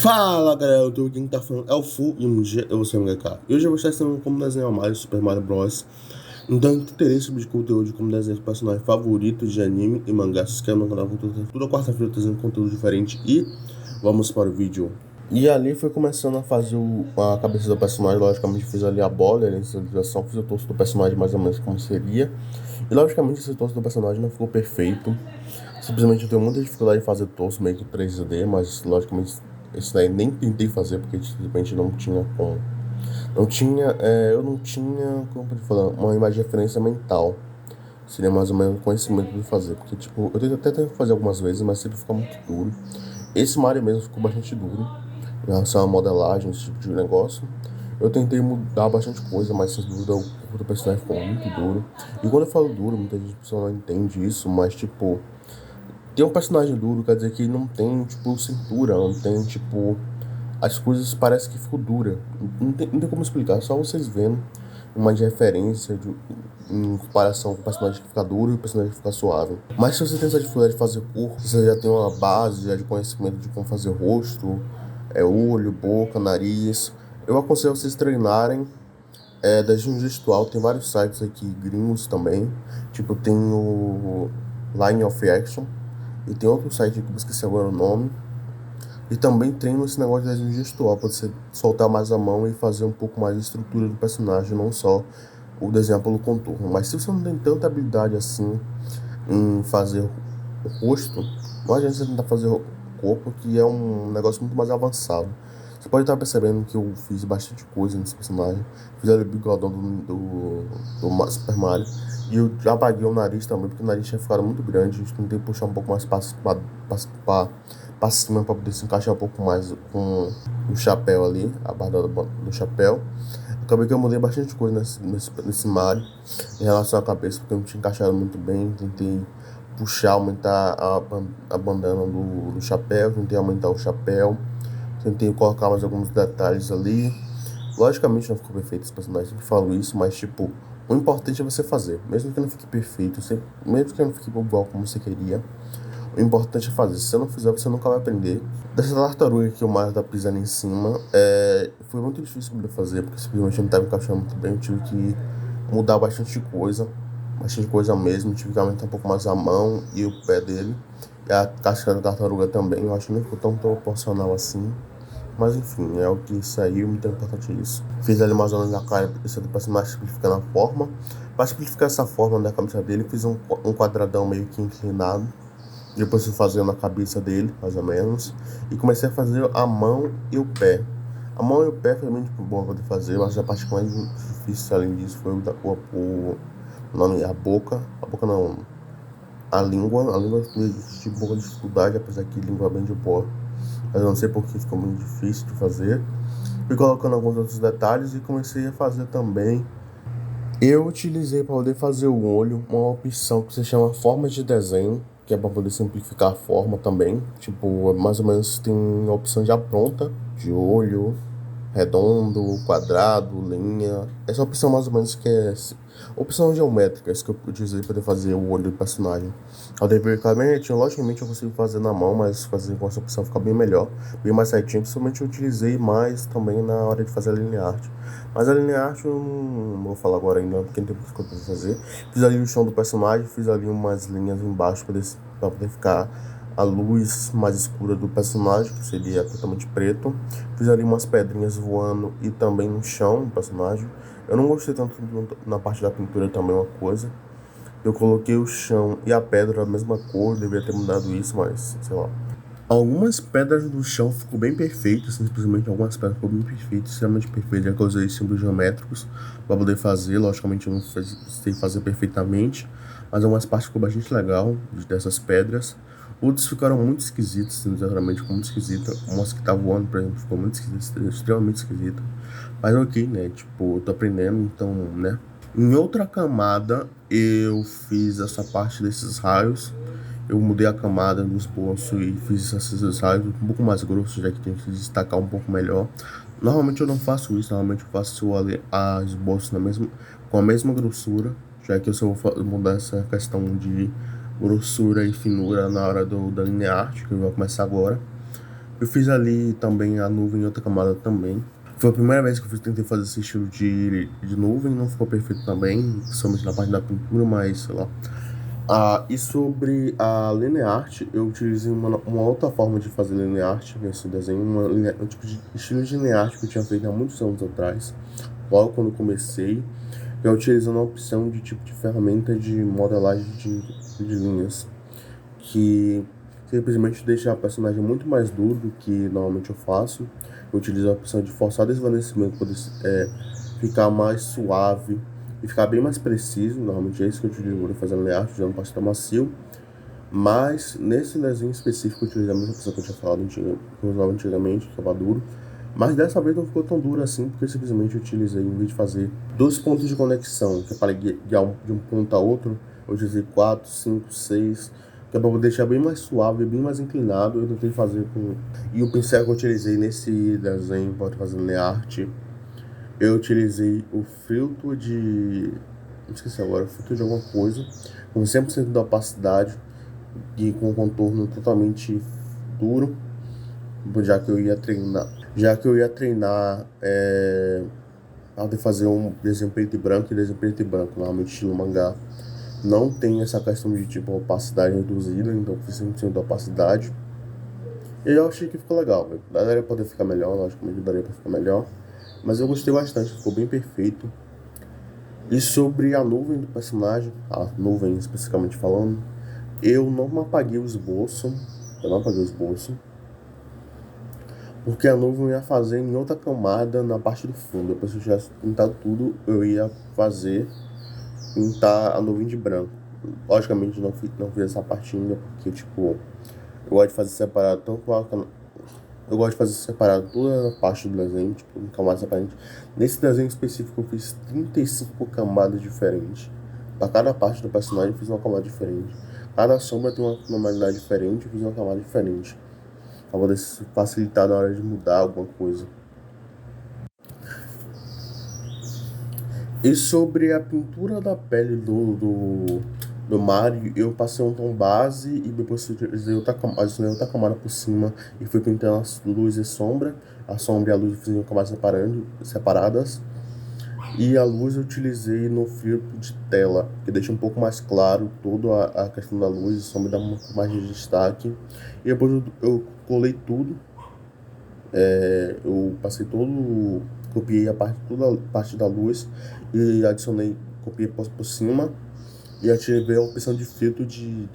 Fala galera, eu tô aqui, quem tá falando é o Fu e um dia eu vou ser um MHK. E hoje eu vou estar ensinando como desenhar Mario Super Mario Bros. Então, quem tem interesse sobre conteúdo de como desenhar personagens favoritos de anime e mangá, se inscreve no canal, toda quarta-feira trazendo conteúdo diferente e vamos para o vídeo. E ali foi começando a fazer a cabeça do personagem, logicamente fiz ali a bola, a inicialização, fiz o torso do personagem mais ou menos como seria. E logicamente esse torso do personagem não ficou perfeito. Simplesmente eu tenho muita dificuldade em fazer torso meio que 3D, mas logicamente isso daí nem tentei fazer porque simplesmente não tinha como. Não tinha, eu não tinha, como pode falar, uma imagem de referência mental. Seria mais ou menos o conhecimento de fazer, porque tipo, eu tento fazer algumas vezes, mas sempre fica muito duro. Esse Mario mesmo ficou bastante duro em relação à modelagem, esse tipo de negócio. Eu tentei mudar bastante coisa, mas sem dúvida o corpo do personagem ficou muito duro. E quando eu falo duro, muita gente não entende isso, mas tipo, ter um personagem duro quer dizer que ele não tem, tipo, cintura, não tem, tipo, as coisas parecem que ficou dura. Não tem como explicar, só vocês vendo uma de referência em comparação com o personagem que fica duro e o personagem que fica suave. Mas se você tem essa dificuldade de fazer corpo, você já tem uma base já de conhecimento de como fazer rosto, olho, boca, nariz, eu aconselho vocês treinarem da Gym Gestual. Tem vários sites aqui gringos também, tipo tem o Line of Action e tem outro site que eu esqueci agora o nome. E também treino esse negócio de desenho gestual, para você soltar mais a mão e fazer um pouco mais de estrutura do personagem, não só o desenhar pelo contorno. Mas se você não tem tanta habilidade assim em fazer o rosto, não adianta você tentar fazer o corpo, que é um negócio muito mais avançado. Você pode estar percebendo que eu fiz bastante coisa nesse personagem. Fiz ali o bigodão do Super Mario. E eu já apaguei o nariz também, porque o nariz tinha ficado muito grande. Eu tentei puxar um pouco mais pra cima para poder se encaixar um pouco mais com o chapéu ali, a barra do chapéu. Acabei que eu mudei bastante coisa nesse Mario em relação à cabeça, porque eu não tinha encaixado muito bem. Tentei puxar, aumentar a bandana do chapéu, tentei aumentar o chapéu, tentei colocar mais alguns detalhes ali. Logicamente não ficou perfeito esse personagem, sempre falo isso, mas tipo, o importante é você fazer, mesmo que não fique perfeito, mesmo que não fique igual como você queria. O importante é fazer. Se você não fizer, você nunca vai aprender. Dessa tartaruga que o Mario tá pisando em cima, foi muito difícil pra eu fazer, porque simplesmente não estava encaixando muito bem. Eu tive que mudar bastante coisa mesmo. Tive que aumentar um pouco mais a mão e o pé dele. E a casca da tartaruga também. Eu acho que não ficou tão proporcional assim. Mas enfim, é o que saiu, muito importante isso. Fiz ali mais ou menos a cara, isso para se mais simplificar na forma. Para simplificar essa forma da cabeça dele, fiz um quadradão meio que inclinado. Depois fui fazendo a cabeça dele, mais ou menos. E comecei a fazer a mão e o pé. A mão e o pé foi muito bom pra poder fazer, mas a parte mais difícil além disso foi o nome, a boca. A boca não, a língua. A língua eu tive um pouco de dificuldade, apesar que a língua é bem de boa. Mas eu não sei porque ficou muito difícil de fazer. Fui colocando alguns outros detalhes e comecei a fazer também. Eu utilizei para poder fazer o olho uma opção que se chama forma de desenho, que é para poder simplificar a forma também. Tipo, mais ou menos tem a opção já pronta de olho, redondo, quadrado, linha. Essa opção mais ou menos que é opção geométrica, que eu utilizei para poder fazer o olho do personagem. Automaticamente, logicamente eu consigo fazer na mão, mas fazer com essa opção fica bem melhor, bem mais certinho. Principalmente eu utilizei mais também na hora de fazer a linha art. Mas a linha art eu não vou falar agora ainda, porque não tem muito o que eu posso fazer. Fiz ali o chão do personagem, fiz ali umas linhas embaixo para poder ficar a luz mais escura do personagem, que seria totalmente preto. Fiz ali umas pedrinhas voando e também no chão do personagem. Eu não gostei tanto na parte da pintura também, uma coisa. Eu coloquei o chão e a pedra da mesma cor, deveria ter mudado isso, mas sei lá. Algumas pedras do chão ficou bem perfeitas, simplesmente algumas pedras ficou bem perfeitas, extremamente perfeitas, já que eu usei símbolos geométricos para poder fazer. Logicamente eu não sei fazer perfeitamente, mas algumas partes ficou bastante legal dessas pedras. Outros ficaram muito esquisitos, sinceramente, ficou muito esquisita. Umas que tá voando, por exemplo, ficou muito esquisita, extremamente esquisita. Mas ok, né? Tipo, eu tô aprendendo, então, né? Em outra camada, eu fiz essa parte desses raios. Eu mudei a camada do esboço e fiz esses raios um pouco mais grossos, já que tem que destacar um pouco melhor. Normalmente eu não faço isso, normalmente eu faço a esboço com a mesma grossura, já que eu só vou mudar essa questão de grossura e finura na hora da linha arte, que eu vou começar agora. Eu fiz ali também a nuvem em outra camada também. Foi a primeira vez que tentei fazer esse estilo de nuvem, não ficou perfeito também, principalmente na parte da pintura, mas sei lá. E sobre a linear art, eu utilizei uma outra forma de fazer linear art nesse desenho, um tipo de estilo de linear art que eu tinha feito há muitos anos atrás, logo quando comecei, eu utilizando a opção de tipo de ferramenta de modelagem de linhas, que simplesmente deixa a personagem muito mais duro do que normalmente eu faço. Eu utilizo a opção de forçar desvanecimento para ficar mais suave e ficar bem mais preciso. Normalmente é isso que eu utilizo quando fazendo layout, usando pasta macio. Mas nesse desenho específico eu utilizei a mesma opção que eu tinha falado que eu usava antigamente, que estava duro. Mas dessa vez não ficou tão duro assim, porque simplesmente eu utilizei, em vez de fazer 2 pontos de conexão, que é para guiar de um ponto a outro, eu utilizei 4, 5, 6, que é para deixar bem mais suave, bem mais inclinado. Eu tentei fazer com... E o pincel que eu utilizei nesse desenho para fazer art, eu utilizei o filtro de... Não esqueci agora, filtro de alguma coisa, com 100% da opacidade e com contorno totalmente duro, já que eu ia treinar de fazer um desenho preto e branco. Normalmente estilo mangá não tem essa questão de tipo opacidade reduzida, então eu fiz 100% da opacidade. E eu achei que ficou legal, velho. Daria pra poder ficar melhor, logicamente daria pra ficar melhor, mas eu gostei bastante, ficou bem perfeito. E sobre a nuvem do personagem, a nuvem especificamente falando, eu não apaguei o esboço, porque a nuvem eu ia fazer em outra camada na parte do fundo. Depois que eu tivesse pintado tudo, eu ia pintar a nuvem de branco. Logicamente não fiz essa parte ainda, porque tipo, eu gosto de fazer separado eu gosto de fazer separado toda a parte do desenho, tipo, em camadas separadas. Nesse desenho específico eu fiz 35 camadas diferentes. Para cada parte do personagem eu fiz uma camada diferente. Cada sombra tem uma tonalidade diferente, eu fiz uma camada diferente, para poder facilitar na hora de mudar alguma coisa. E sobre a pintura da pele do Mario, eu passei um tom base e depois adicionei outra camada por cima e fui pintando as luz e sombra. A sombra e a luz eu fiz em camadas separadas. E a luz eu utilizei no filtro de tela, que deixa um pouco mais claro toda a questão da luz e sombra, dá um pouco mais de destaque. E depois eu colei tudo, eu passei copiei toda a parte da luz e copiei por cima e ativei a opção de filtro de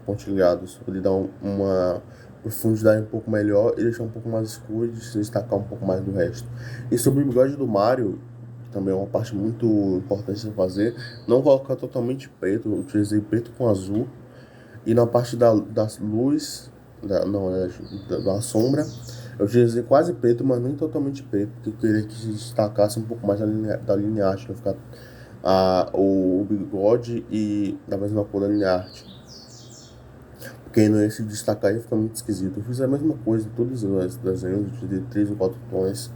pontilhados, para ele dar uma profundidade um pouco melhor e deixar um pouco mais escuro e se destacar um pouco mais do resto. E sobre o bigode do Mario, que também é uma parte muito importante de fazer, não colocar totalmente preto, eu utilizei preto com azul, e na parte da luz, da sombra, eu utilizei quase preto, mas nem totalmente preto, porque eu queria que se destacasse um pouco mais da linha arte, ficar o bigode e da mesma cor da linha arte. Porque não ia se destacar, ia ficar muito esquisito. Eu fiz a mesma coisa em todos os desenhos, de 3 ou 4 tons,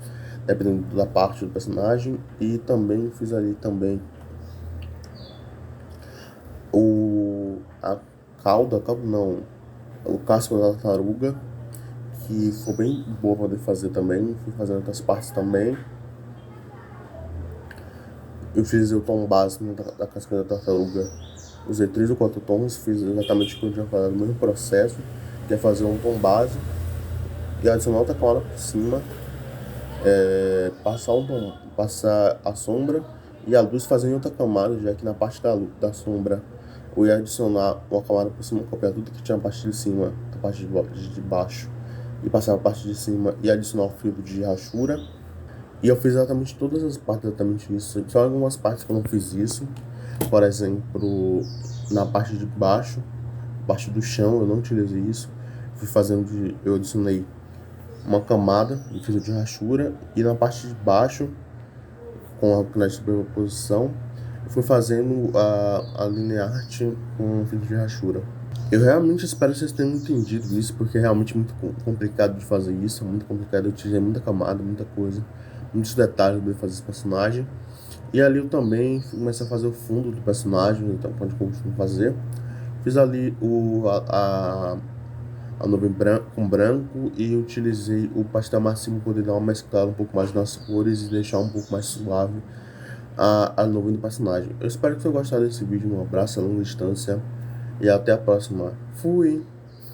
dependendo da parte do personagem. E também fiz ali a cauda não, o casco da tartaruga, que foi bem boa para poder fazer também. Fui fazendo outras partes também. Eu fiz o tom básico da casca da tartaruga. Usei 3 ou 4 tons, fiz exatamente o que eu tinha falado, o mesmo processo, que é fazer um tom base e adicionar outra camada por cima, passar a sombra e a luz fazer em outra camada, já que na parte da sombra eu ia adicionar uma camada por cima, copiar tudo que tinha na parte de cima, da parte de baixo, e passar a parte de cima e adicionar o filtro de rachura. E eu fiz exatamente todas as partes, exatamente isso. Só algumas partes que eu não fiz isso. Por exemplo, na parte de baixo, parte do chão, eu não utilizei isso. Eu adicionei uma camada de filtro de rachura. E na parte de baixo, com a classe de superposição, eu fui fazendo a linear art com filtro de rachura. Eu realmente espero que vocês tenham entendido isso, porque é realmente muito complicado de fazer isso, é muito complicado, eu utilizei muita camada, muita coisa, muitos detalhes para fazer esse personagem. E ali eu também comecei a fazer o fundo do personagem, então pode costumo fazer. Fiz ali a nuvem com branco e utilizei o pastel máximo para poder dar uma mesclada um pouco mais nas cores e deixar um pouco mais suave a nuvem do personagem. Eu espero que tenham gostado desse vídeo. Um abraço a longa distância e até a próxima. Fui!